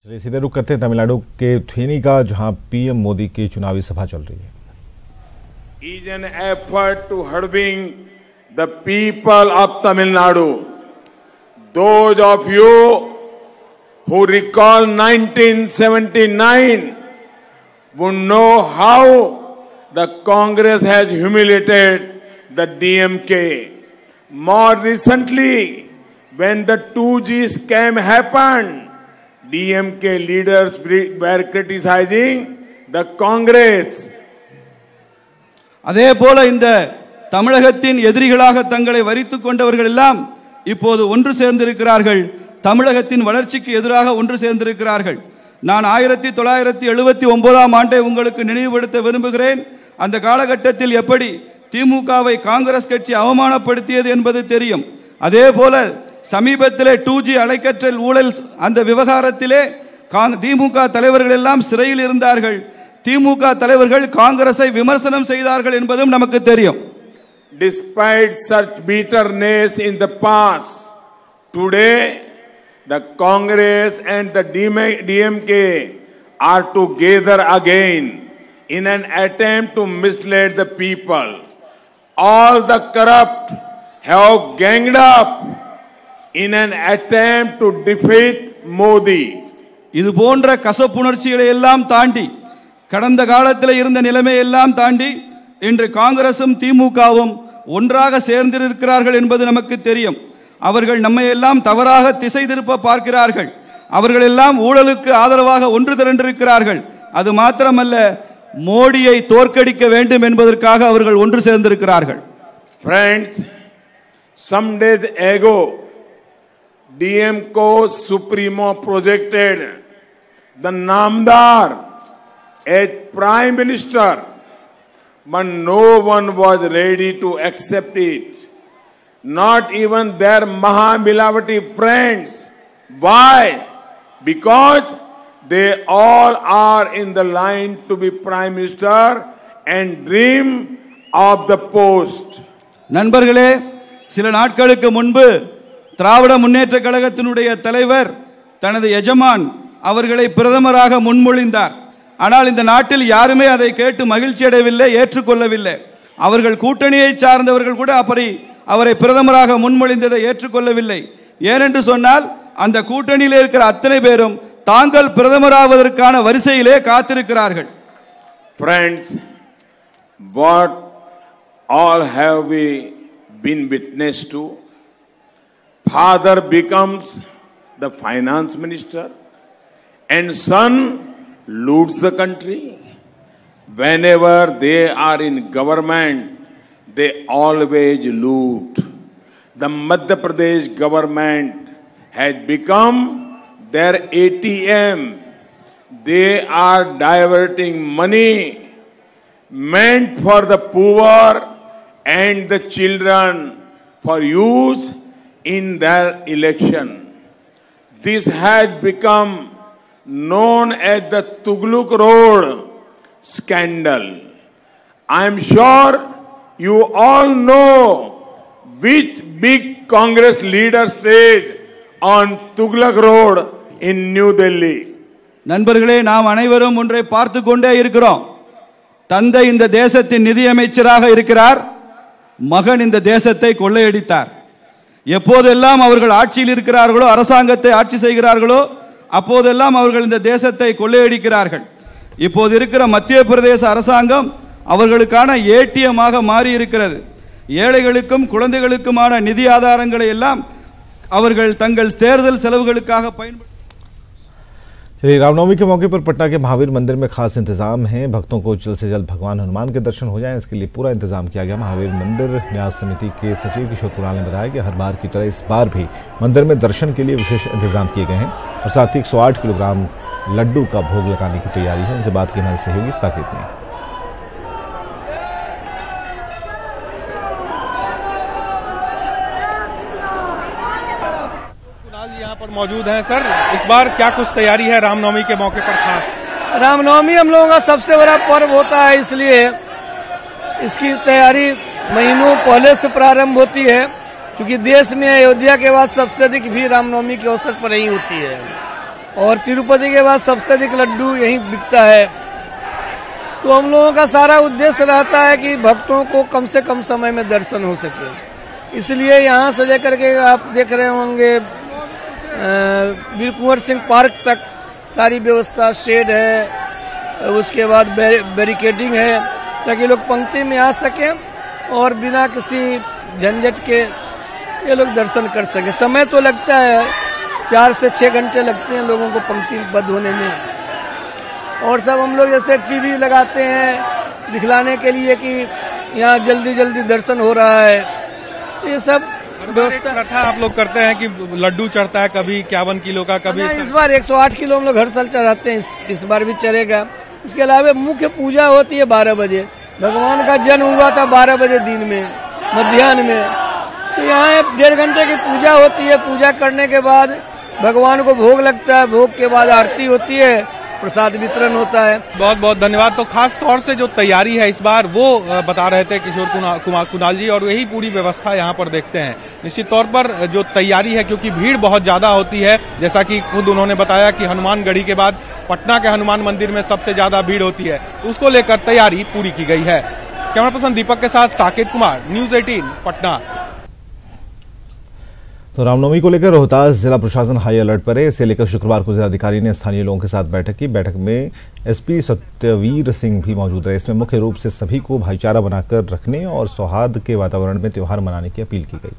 सीधे रुक करते हैं तमिलनाडु के थेनी का, जहां पीएम मोदी की चुनावी सभा चल रही है. Is an effort to hurting the people of Tamil Nadu. Those of you who recall 1979 would know how the Congress has humiliated the DMK. More recently, when the 2G scam happened, DMK leaders were criticizing the Congress. அதே போல இந்த தமிழகத்தின் எதிரிகளாக தங்களை வரித்துக் கொண்டவர்கள் எல்லாம் இப்போது ஒன்று சேர்ந்திருக்கிறார்கள். தமிழகத்தின் வளர்ச்சிக்கு எதிராக ஒன்று சேர்ந்திருக்கிறார்கள். நான் 1979ஆம் ஆண்டை உங்களுக்கு நினைவுபடுத்த விரும்புகிறேன். அந்த காலகட்டத்தில் எப்படி திமுகவை காங்கிரஸ் கட்சி அவமானப்படுத்தியது என்பது தெரியும். அதே போல சமீபத்திலே 2G அலைக்கற்றல் ஊழல் அந்த விவகாரத்திலே திமுக தலைவர்கள் எல்லாம் சிறையில் இருந்தார்கள். திமுக தலைவர்கள் காங்கிரஸை விமர்சனம் செய்தார்கள் என்பதும் நமக்கு தெரியும். Despite such bitterness in the past, today the Congress and the DMK are together again in an attempt to mislead the people. All the corrupt have ganged up in an attempt to defeat Modi. இது போன்ற கசப்புணர்ச்சிகளை எல்லாம் தாண்டி, கடந்த காலத்தில் இருந்த நிலைமை எல்லாம் தாண்டி இன்று காங்கிரசும் திமுகவும் ஒன்றாக சேர்ந்திருக்கிறார்கள் என்பது நமக்கு தெரியும். அவர்கள் நம்மை எல்லாம் தவறாக திசை திருப்ப பார்க்கிறார்கள். அவர்கள் எல்லாம் ஊழலுக்கு ஆதரவாக ஒன்று திரண்டிருக்கிறார்கள். அது மாத்திரமல்ல, மோடியை தோற்கடிக்க வேண்டும் என்பதற்காக அவர்கள் ஒன்று சேர்ந்திருக்கிறார்கள். Friends, some days ago, DMK Supremo projected the Namdar as Prime Minister, but no one was ready to accept it. Not even their Mahamilavati friends. Why? Because they all are in the line to be Prime Minister and dream of the post. நண்பர்களே, சில நாட்களுக்கு முன்பு திராவிட முன்னேற்ற கழகத்தினுடைய தலைவர் தனது எஜமான் அவர்களை பிரதமராக முன்மொழிந்தார். ஆனால் இந்த நாட்டில் யாருமே அதை கேட்டு மகிழ்ச்சி அடையவில்லை, ஏற்றுக்கொள்ளவில்லை. அவர்கள் கூட்டணியை சார்ந்தவர்கள் கூட அவரை பிரதமராக முன்மொழிந்ததை ஏற்றுக்கொள்ளவில்லை. ஏனென்று சொன்னால் அந்த கூட்டணியில் இருக்கிற அத்தனை பேரும் தாங்கள் பிரதமராவதற்கான வரிசையிலே காத்திருக்கிறார்கள். Friends, what all have we been witness to? Father becomes the finance minister and son loots the country. Whenever they are in government, they always loot. The Madhya Pradesh government has become their ATM. They are diverting money meant for the poor and the children for use in their election. This has become known as the Tughlaq Road scandal. I am sure you all know which big Congress leader stayed on Tughlaq Road in New Delhi. நண்பர்களே, நாம் அனைவரும் ஒன்றை பார்த்து கொண்டே இருக்கிறோம். தந்தை இந்த தேசத்தின் நிதியமைச்சராக இருக்கிறார், மகன் இந்த தேசத்தை கொள்ளையடித்தார். எப்போதெல்லாம் அவர்கள் ஆட்சியில் இருக்கிறார்களோ, அரசாங்கத்தை ஆட்சி செய்கிறார்களோ, அப்போதெல்லாம் அவர்கள் இந்த தேசத்தை கொள்ளையடிக்கிறார்கள். இப்போது இருக்கிற மத்திய பிரதேச அரசாங்கம் அவர்களுக்கான ஏடிஎமாக மாறி இருக்கிறது. ஏழைகளுக்கும் குழந்தைகளுக்குமான நிதி ஆதாரங்களை எல்லாம் அவர்கள் தங்கள் தேர்தல் செலவுகளுக்காக பயன்படுத்த. चलिए, रामनवमी के मौके पर पटना के महावीर मंदिर में खास इंतजाम हैं. भक्तों को जल्द से जल्द भगवान हनुमान के दर्शन हो जाएं, इसके लिए पूरा इंतजाम किया गया. महावीर मंदिर न्यास समिति के सचिव किशोर कुणाल ने बताया कि हर बार की तरह इस बार भी मंदिर में दर्शन के लिए विशेष इंतजाम किए गए हैं और साथ ही 108 किलोग्राम लड्डू का भोग लगाने की तैयारी है. उनसे बात की हमारे सहयोगी साकेत ने. यहाँ पर मौजूद हैं सर, इस बार क्या कुछ तैयारी है रामनवमी के मौके पर खास? रामनवमी हम लोगों का सबसे बड़ा पर्व होता है, इसलिए इसकी तैयारी महीनों पहले से प्रारंभ होती है, क्योंकि देश में अयोध्या के बाद सबसे अधिक भीड़ रामनवमी के अवसर पर ही होती है। और तिरुपति के बाद सबसे अधिक लड्डू यहीं बिकता है। तो हम लोगों का सारा उद्देश्य रहता है कि भक्तों को कम से कम समय में दर्शन हो सके, इसलिए यहाँ से लेकर के आप देख रहे होंगे वीर कुंवर सिंह पार्क तक सारी व्यवस्था, शेड है, उसके बाद बैरिकेडिंग है ताकि लोग पंक्ति में आ सकें और बिना किसी झंझट के ये लोग दर्शन कर सके। समय तो लगता है 4 से 6 घंटे लगते हैं लोगों को पंक्तिबद्ध होने में। और सब हम लोग जैसे टीवी लगाते हैं दिखलाने के लिए कि यहाँ जल्दी जल्दी दर्शन हो रहा है। ये सब व्यवस्था प्रथा आप लोग करते हैं कि लड्डू चढ़ता है, कभी 51 किलो का, कभी इस बार 108 किलो हम लोग हर साल चढ़ाते हैं, इस बार भी चढ़ेगा। इसके अलावा मुख्य पूजा होती है 12 बजे। भगवान का जन्म हुआ था 12 बजे दिन में, मध्याह्न में। तो यहाँ 1.5 घंटे की पूजा होती है। पूजा करने के बाद भगवान को भोग लगता है, भोग के बाद आरती होती है, प्रसाद वितरण होता है। बहुत बहुत धन्यवाद। तो खास तौर से जो तैयारी है इस बार वो बता रहे थे किशोर कुणाल जी, और यही पूरी व्यवस्था यहाँ पर देखते हैं। निश्चित तौर पर जो तैयारी है, क्योंकि भीड़ बहुत ज्यादा होती है, जैसा कि खुद उन्होंने बताया कि हनुमानगढ़ी के बाद पटना के हनुमान मंदिर में सबसे ज्यादा भीड़ होती है, तो उसको लेकर तैयारी पूरी की गई है। कैमरा पर्सन दीपक के साथ साकेत कुमार, न्यूज 18 पटना। तो रामनवमी को लेकर रोहतास जिला प्रशासन हाई अलर्ट पर है। इसे लेकर शुक्रवार को जिलाधिकारी ने स्थानीय लोगों के साथ बैठक की। बैठक में एसपी सत्यवीर सिंह भी मौजूद रहे। इसमें मुख्य रूप से सभी को भाईचारा बनाकर रखने और सौहार्द के वातावरण में त्योहार मनाने की अपील की गई।